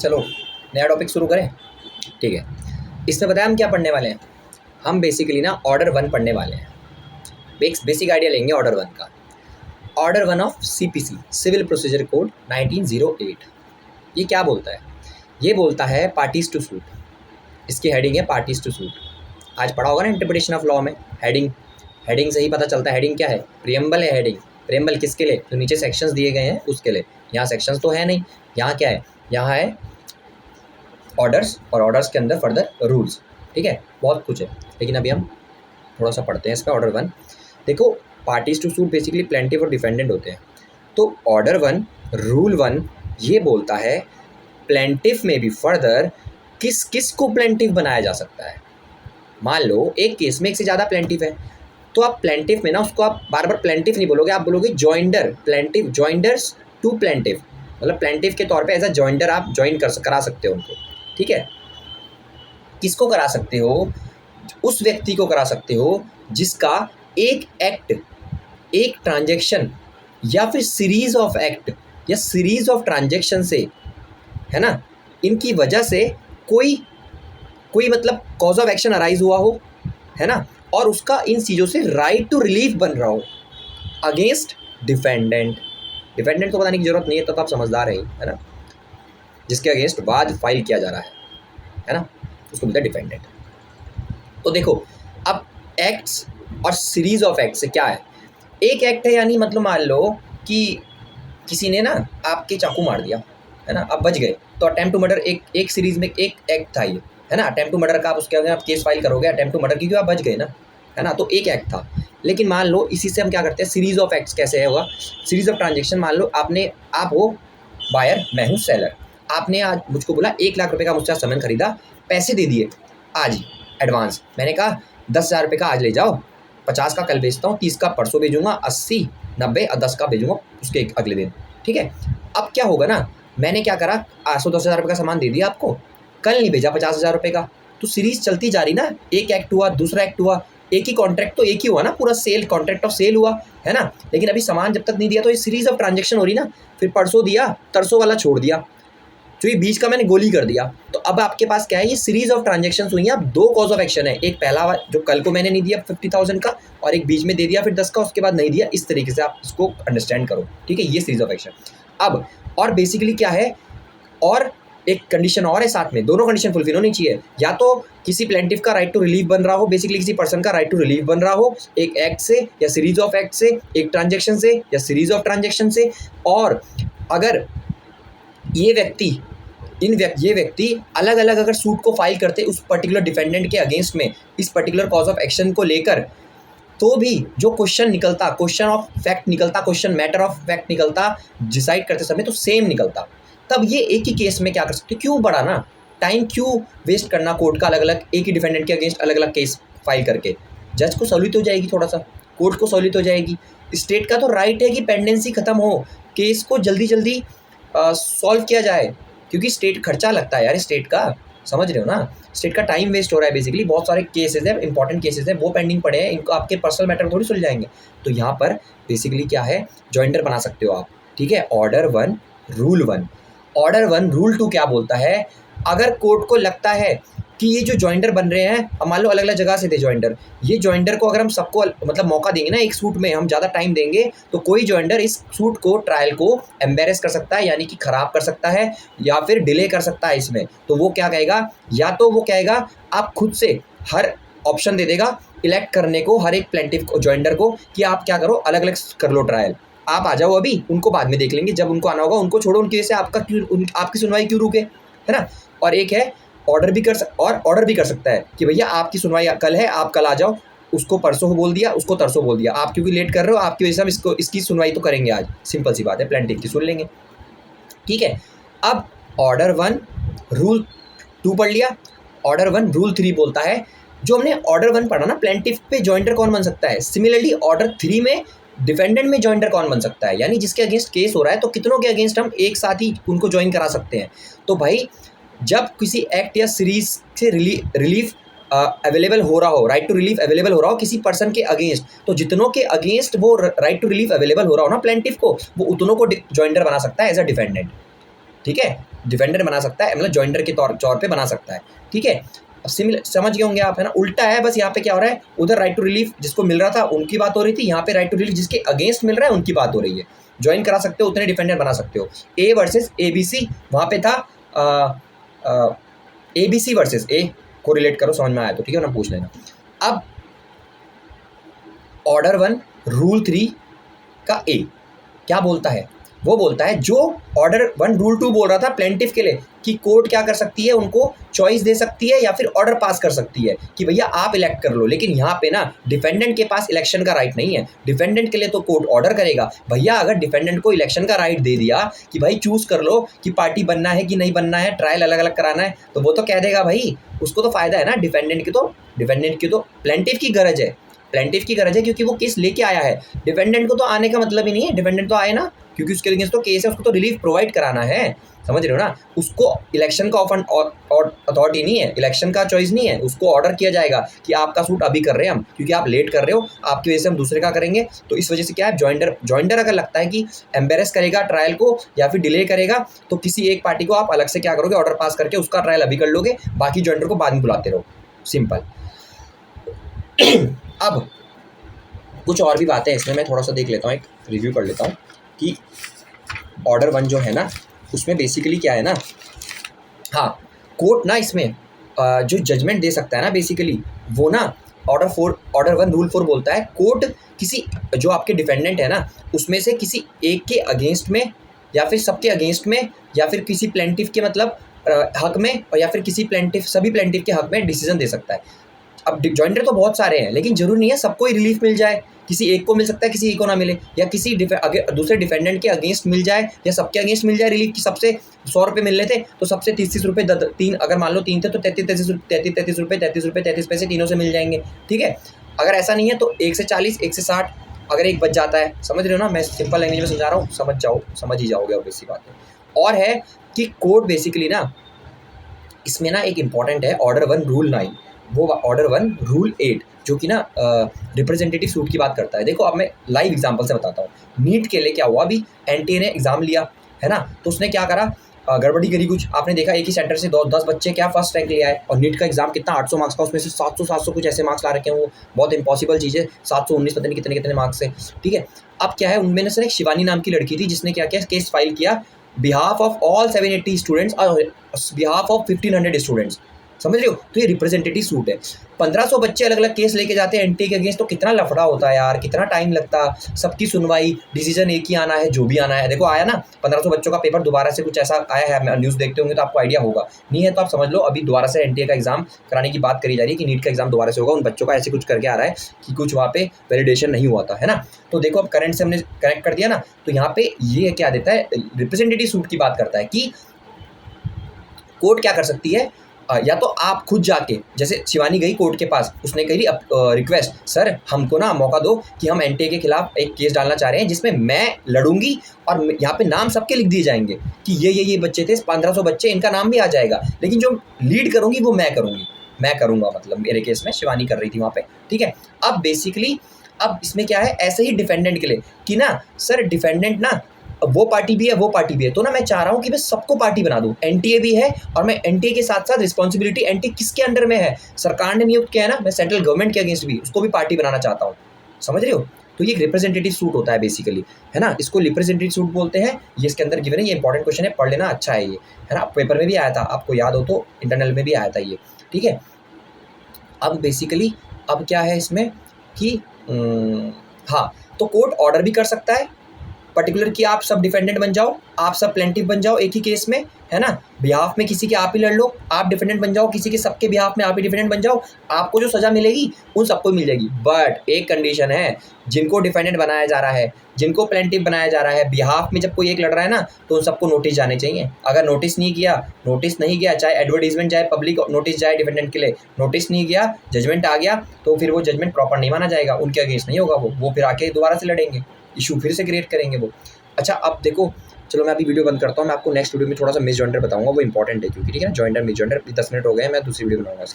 चलो नया टॉपिक शुरू करें। ठीक है, इसमें बताया हम क्या पढ़ने वाले हैं। हम बेसिकली ना ऑर्डर 1 पढ़ने वाले हैं। बेसिक आइडिया लेंगे ऑर्डर 1 का। Order 1 of CPC civil procedure code 1908। ये क्या बोलता है? ये बोलता है पार्टीज टू सूट। इसकी हेडिंग है पार्टीज टू सूट। आज पढ़ा होगा ना इंटरप्रिटेशन ऑफ लॉ में। हेडिंग से ही पता चलता है हेडिंग क्या है। प्रियम्बल है हेडिंग। प्रियम्बल किसके लिए? जो नीचे सेक्शंस दिए गए हैं उसके लिए। यहाँ सेक्शंस तो है नहीं, यहाँ क्या है? यहाँ है ऑर्डर्स, और ऑर्डर्स के अंदर फर्दर रूल्स। ठीक है, बहुत कुछ है, लेकिन अभी हम थोड़ा सा पढ़ते हैं इस पर। ऑर्डर 1 देखो, parties to suit basically plaintiff और डिफेंडेंट होते हैं। तो ऑर्डर 1 रूल 1 ये बोलता है प्लेंटिफ में भी फर्दर किस किस को प्लेंटिफ बनाया जा सकता है। मान लो एक केस में एक से ज़्यादा प्लेंटिफ है, तो आप प्लेंटिफ में ना उसको आप बार बार प्लेंटिफ नहीं बोलोगे, आप बोलोगे जॉइंडर प्लेंटिफ, जॉइंडर्स टू प्लेंटिफ। मतलब प्लेंटिफ के तौर पे एज अ जॉइंडर आप ज्वाइन करा सकते हो उनको। ठीक है, किसको करा सकते हो? उस व्यक्ति को करा सकते हो जिसका एक एक्ट, एक ट्रांजैक्शन या फिर सीरीज ऑफ एक्ट या सीरीज ऑफ ट्रांजैक्शन से, है ना, इनकी वजह से कोई मतलब कॉज ऑफ एक्शन अराइज हुआ हो, है ना, और उसका इन चीज़ों से राइट टू रिलीफ बन रहा हो अगेंस्ट डिफेंडेंट। डिफेंडेंट को बताने की जरूरत नहीं है, तो आप समझदार है ना, जिसके अगेंस्ट वाद फाइल किया जा रहा है ना, उसको बोलते हैं डिफेंडेंट। तो देखो अब एक्ट्स और सीरीज ऑफ एक्ट से क्या है। एक एक्ट है, यानी मतलब मान लो कि किसी ने ना आपके चाकू मार दिया, है ना, आप बच गए, तो अटेम्प्ट टू मर्डर एक सीरीज में एक एक्ट था ये, है ना। अटेम्प्ट टू मर्डर का आप उसके अगर आप केस फाइल करोगे अटेम्प्ट टू मर्डर की, क्योंकि आप बच गए ना, है ना, तो एक एक्ट था। लेकिन मान लो इसी से हम क्या करते हैं, सीरीज ऑफ एक्ट्स कैसे है हुआ, सीरीज ऑफ ट्रांजेक्शन। मान लो आप हो बायर, मैं हूँ सेलर। आपने आज मुझको बोला 1 लाख रुपए का मुझसे सामान खरीदा, पैसे दे दिए आज ही एडवांस। मैंने कहा 10,000 रुपये का आज ले जाओ, 50 का कल बेचता हूँ, 30 का परसों भेजूंगा, 80, 90 और 10 का भेजूंगा उसके अगले दिन। ठीक है, अब क्या होगा ना, मैंने क्या करा, 10,000 रुपये का सामान दे दिया आपको, कल नहीं भेजा 50,000 रुपये का, तो सीरीज चलती जा रही ना। एक एक्ट हुआ, दूसरा एक्ट हुआ, एक ही कॉन्ट्रैक्ट तो एक ही हुआ ना, पूरा सेल, कॉन्ट्रैक्ट ऑफ सेल हुआ, है ना। लेकिन अभी सामान जब तक नहीं दिया तो ये सीरीज ऑफ ट्रांजेक्शन हो रही ना। फिर परसों दिया, तरसों वाला छोड़ दिया, जो ये बीच का मैंने गोली कर दिया। तो अब आपके पास क्या है, ये सीरीज ऑफ ट्रांजेक्शन हुई हैं। अब 2 कॉज ऑफ एक्शन है, एक पहला जो कल को मैंने नहीं दिया 50,000 का, और एक बीच में दे दिया फिर 10 का, उसके बाद नहीं दिया। इस तरीके से आप इसको अंडरस्टैंड करो। ठीक है, ये सीरीज ऑफ एक्शन। अब और बेसिकली क्या है, और एक कंडीशन और है साथ में, दोनों कंडीशन फुलफिल होनी चाहिए। या तो किसी प्लेंटिफ का राइट टू रिलीफ बन रहा हो, बेसिकली किसी पर्सन का राइट टू रिलीफ बन रहा हो एक एक्ट से या सीरीज ऑफ एक्ट से, एक ट्रांजेक्शन से या सीरीज ऑफ ट्रांजेक्शन से। और अगर ये व्यक्ति अलग अलग अगर सूट को फाइल करते उस पर्टिकुलर डिफेंडेंट के अगेंस्ट में, इस पर्टिकुलर कॉज ऑफ एक्शन को लेकर, तो भी जो क्वेश्चन निकलता, क्वेश्चन ऑफ फैक्ट निकलता, क्वेश्चन मैटर ऑफ फैक्ट निकलता डिसाइड करते समय, तो सेम निकलता। तब ये एक ही केस में क्या कर सकते, क्यों बड़ा ना टाइम, क्यों वेस्ट करना कोर्ट का, अलग अलग एक ही डिफेंडेंट के अगेंस्ट अलग अलग केस फाइल करके। जज को सहूलियत हो जाएगी, थोड़ा सा कोर्ट को सहूलियत हो जाएगी। स्टेट का तो राइट है कि पेंडेंसी खत्म हो, केस को जल्दी जल्दी सॉल्व किया जाए, क्योंकि स्टेट खर्चा लगता है यार, स्टेट का, समझ रहे हो ना, स्टेट का टाइम वेस्ट हो रहा है। बेसिकली बहुत सारे केसेस हैं, इंपॉर्टेंट केसेस हैं, वो पेंडिंग पड़े हैं, इनको आपके पर्सनल मैटर थोड़ी सुल जाएंगे। तो यहाँ पर बेसिकली क्या है, जॉइंडर बना सकते हो आप। ठीक है, ऑर्डर 1 रूल 1। ऑर्डर 1 रूल 2 क्या बोलता है, अगर कोर्ट को लगता है कि ये जो जॉइंडर बन रहे हैं, अब मान लो अलग अलग जगह से थे जॉइंडर, ये जॉइंडर को अगर हम सबको मतलब मौका देंगे ना, एक सूट में हम ज़्यादा टाइम देंगे, तो कोई जॉइंडर इस सूट को, ट्रायल को एम्बेरस कर सकता है, यानी कि ख़राब कर सकता है या फिर डिले कर सकता है इसमें। तो वो क्या कहेगा, या तो वो कहेगा आप खुद से हर ऑप्शन दे देगा इलेक्ट करने को हर एक प्लेंटिफ को, जॉइंडर को, कि आप क्या करो, अलग अलग कर लो ट्रायल, आप आ जाओ, अभी उनको बाद में देख लेंगे, जब उनको आना होगा उनको छोड़ो, उनकी वजह से आपकी सुनवाई क्यों रुके, है ना। और एक है ऑर्डर भी कर सकता है कि भैया आपकी सुनवाई कल है, आप कल आ जाओ, उसको परसों बोल दिया, उसको तरसों बोल दिया, आप क्योंकि लेट कर रहे हो, आपकी वजह से हम इसकी सुनवाई तो करेंगे आज, सिंपल सी बात है, प्लेंटिफ की सुन लेंगे। ठीक है, अब ऑर्डर 1 रूल 2 पढ़ लिया। ऑर्डर 1 रूल 3 बोलता है, जो हमने ऑर्डर 1 पढ़ा ना, प्लेंटिफ पे जॉइंडर कौन बन सकता है, सिमिलरली ऑर्डर 3 में डिफेंडेंट में जॉइंडर कौन बन सकता है, यानी जिसके अगेंस्ट केस हो रहा है, तो कितनों के अगेंस्ट हम एक साथ ही उनको ज्वाइन करा सकते हैं। तो भाई जब किसी एक्ट या सीरीज से रिलीफ अवेलेबल हो रहा हो, राइट टू रिलीफ अवेलेबल हो रहा हो किसी पर्सन के अगेंस्ट, तो जितनों के अगेंस्ट वो राइट टू रिलीफ अवेलेबल हो रहा हो ना प्लेंटिफ को, वो उतनों को जॉइंडर बना सकता है एज अ डिफेंडेंट। ठीक है, डिफेंडर बना सकता है, मतलब जॉइंडर के तौर पे बना सकता है, ठीक है। अब सिमिलर समझ गए होंगे आप, है ना। उल्टा है बस, यहाँ पे क्या हो रहा है, उधर राइट टू रिलीफ जिसको मिल रहा था उनकी बात हो रही थी, यहाँ पे राइट टू रिलीफ जिसके अगेंस्ट मिल रहा है उनकी बात हो रही है। ज्वाइन करा सकते हो, उतने डिफेंडर बना सकते हो। ए वर्सेस ABC, वहाँ पे था ABC वर्सेस ए को रिलेट करो, समझ में आया तो ठीक है ना, पूछ लेना। अब ऑर्डर 1 रूल 3 का ए क्या बोलता है, वो बोलता है जो ऑर्डर 1 रूल 2 बोल रहा था प्लेंटिफ के लिए कि कोर्ट क्या कर सकती है, उनको चॉइस दे सकती है या फिर ऑर्डर पास कर सकती है कि भैया आप इलेक्ट कर लो। लेकिन यहाँ पे ना डिफेंडेंट के पास इलेक्शन का राइट नहीं है, डिफेंडेंट के लिए तो कोर्ट ऑर्डर करेगा। भैया अगर डिफेंडेंट को इलेक्शन का राइट दे दिया कि भाई चूज कर लो कि पार्टी बनना है कि नहीं बनना है, ट्रायल अलग अलग कराना है, तो वो तो कह देगा भाई, उसको तो फायदा है ना। डिफेंडेंट की तो प्लेंटिफ की गरज है, प्लेंटिफ की गरज है क्योंकि वो केस लेके आया है। डिफेंडेंट को तो आने का मतलब ही नहीं है, डिफेंडेंट तो आए ना क्योंकि उसके अगेंस्ट तो केस है, उसको तो रिलीफ प्रोवाइड कराना है, समझ रहे हो ना। उसको इलेक्शन का अथॉरिटी नहीं है, इलेक्शन का चॉइस नहीं है, उसको ऑर्डर किया जाएगा कि आपका सूट अभी कर रहे हैं हम, क्योंकि आप लेट कर रहे हो, आपकी वजह से हम दूसरे का करेंगे। तो इस वजह से क्या है, जॉइंडर अगर लगता है कि एम्बेरस करेगा ट्रायल को या फिर डिले करेगा, तो किसी एक पार्टी को आप अलग से क्या करोगे, ऑर्डर पास करके उसका ट्रायल अभी कर लोगे, बाकी जॉइंडर को बाद में बुलाते रहो, सिंपल। अब कुछ और भी बातें हैं इसमें, मैं थोड़ा सा देख लेता हूँ, एक रिव्यू कर लेता हूँ कि ऑर्डर 1 जो है ना उसमें बेसिकली क्या है ना, हाँ कोर्ट ना इसमें जो जजमेंट दे सकता है ना बेसिकली वो ना ऑर्डर 1 रूल 4 बोलता है कोर्ट किसी जो आपके डिफेंडेंट है ना उसमें से किसी एक के अगेंस्ट में या फिर सबके अगेंस्ट में या फिर किसी प्लेंटिफ के मतलब हक में, और या फिर किसी सभी प्लेंटिफ के हक में डिसीजन दे सकता है। अब जॉइंडर तो बहुत सारे हैं लेकिन जरूरी नहीं है सबको ही रिलीफ मिल जाए, किसी एक को मिल सकता है किसी एक को ना मिले, या किसी दूसरे डिफेंडेंट के अगेंस्ट मिल जाए या सबके अगेंस्ट मिल जाए रिलीफ की। सबसे 100 रुपये मिलने थे तो सबसे 30 रुपये, तीन अगर मान लो 3 थे तो 33 रुपये 33 पैसे तीनों से मिल जाएंगे, ठीक है। अगर ऐसा नहीं है तो 1 से 40, 1 से 60, अगर एक बच जाता है, समझ रहे हो ना, मैं सिंपल लैंग्वेज में समझा रहा हूँ, समझ ही जाओगे और बेसिक बात है। और है कि कोर्ट बेसिकली ना इसमें ना एक इंपॉर्टेंट है ऑर्डर 1 रूल 9, वो ऑर्डर 1 रूल 8 जो कि ना रिप्रेजेंटेटिव सूट की बात करता है। देखो अब मैं लाइव एग्जांपल से बताता हूँ। नीट के लिए क्या हुआ, अभी एनटीए ने एग्जाम लिया है ना, तो उसने क्या करा, गड़बड़ी करी कुछ, आपने देखा एक ही सेंटर से 10 बच्चे क्या फर्स्ट रैंक ले आए, और नीट का एग्जाम कितना 800 मार्क्स का, उसमें से 700 कुछ ऐसे मार्क्स ला रखे हैं, वो बहुत इंपॉसिबल चीज़ है, 719 पता नहीं कितने मार्क्स से, ठीक है। अब क्या है, उनमें से एक शिवानी नाम की लड़की थी जिसने क्या किया, केस फाइल किया बिहाफ ऑफ ऑल 780 स्टूडेंट्स और बिहाफ ऑफ 1500 स्टूडेंट्स, समझ रहे हो। तो ये रिप्रेजेंटेटिव सूट है। 1500 बच्चे अलग अलग केस लेके जाते हैं एनटी के अगेंस्ट, तो कितना लफड़ा होता है यार, कितना टाइम लगता, सबकी सुनवाई, डिसीजन एक ही आना है जो भी आना है। देखो आया ना 1500 बच्चों का पेपर दोबारा से कुछ ऐसा आया है, न्यूज़ देखते होंगे तो आपको आइडिया होगा, नहीं है तो आप समझ लो अभी दोबारा से एनटीए का एग्जाम कराने की बात करी जा रही है कि नीट का एग्जाम दोबारा से होगा। उन बच्चों का ऐसे कुछ करके आ रहा है कि कुछ वहाँ पे वैलिडेशन नहीं हुआ था, है ना। तो देखो अब करंट से हमने कनेक्ट कर दिया ना, तो यहाँ पे ये क्या देता है, रिप्रेजेंटेटिव सूट की बात करता है कि कोर्ट क्या कर सकती है, या तो आप खुद जाके, जैसे शिवानी गई कोर्ट के पास, उसने कही रिक्वेस्ट, सर हमको ना मौका दो कि हम एनटीए के खिलाफ एक केस डालना चाह रहे हैं जिसमें मैं लड़ूंगी और यहाँ पे नाम सबके लिख दिए जाएंगे कि ये बच्चे थे, 1500 बच्चे, इनका नाम भी आ जाएगा, लेकिन जो लीड करूँगी वो मैं करूँगा, मतलब मेरे केस में शिवानी कर रही थी वहाँ पे, ठीक है। अब बेसिकली अब इसमें क्या है, ऐसे ही डिफेंडेंट के लिए कि ना सर डिफेंडेंट ना वो पार्टी भी है वो पार्टी भी है, तो ना मैं चाह रहा हूँ कि मैं सबको पार्टी बना दूँ, एनटीए भी है और मैं एनटीए के साथ साथ रिस्पॉन्सिबिलिटी एनटीए किसके अंडर में है, सरकार ने नियुक्त किया है ना, मैं सेंट्रल गवर्नमेंट के अगेंस्ट भी उसको भी पार्टी बनाना चाहता हूँ, समझ रहे हो। तो ये एक रिप्रेजेंटेटिव सूट होता है बेसिकली, है ना, इसको रिप्रेजेंटेटिव सूट बोलते हैं। ये इसके अंदर गिवन है, ये इंपॉर्टेंट क्वेश्चन है, पढ़ लेना, अच्छा है ये, है ना, पेपर में भी आया था, आपको याद हो तो इंटरनल में भी आया था ये, ठीक है। अब बेसिकली अब क्या है इसमें कि हाँ, तो कोर्ट ऑर्डर भी कर सकता है पर्टिकुलर कि आप सब डिफेंडेंट बन जाओ, आप सब प्लेंटिफ बन जाओ एक ही केस में, है ना, बिहाफ में किसी के आप ही लड़ लो, आप डिफेंडेंट बन जाओ, किसी के सबके बिहाफ में आप ही डिफेंडेंट बन जाओ, आपको जो सज़ा मिलेगी उन सबको मिल जाएगी। बट एक कंडीशन है, जिनको डिफेंडेंट बनाया जा रहा है, जिनको प्लेंटिफ बनाया जा रहा है, बिहाफ में जब कोई एक लड़ रहा है ना, तो उन सबको नोटिस जाने चाहिए। अगर नोटिस नहीं गया, चाहे एडवर्टीजमेंट जाए, पब्लिक नोटिस जाए डिफेंडेंट के लिए, नोटिस नहीं गया, जजमेंट आ गया, तो फिर वो जजमेंट प्रॉपर नहीं माना जाएगा, उनके अगेंस्ट नहीं होगा, वो फिर आके दोबारा से लड़ेंगे, इशू फिर से क्रिएट करेंगे वो। अच्छा अब देखो, चलो मैं अभी वीडियो बंद करता हूँ, मैं आपको नेक्स्ट वीडियो में थोड़ा सा मिस जॉइंडर बताऊंगा, वो इंपॉर्टेंट है क्योंकि, ठीक है ना, जॉइंडर मिस जॉइंडर 10 मिनट हो गए हैं, मैं दूसरी वीडियो बनाऊंगा।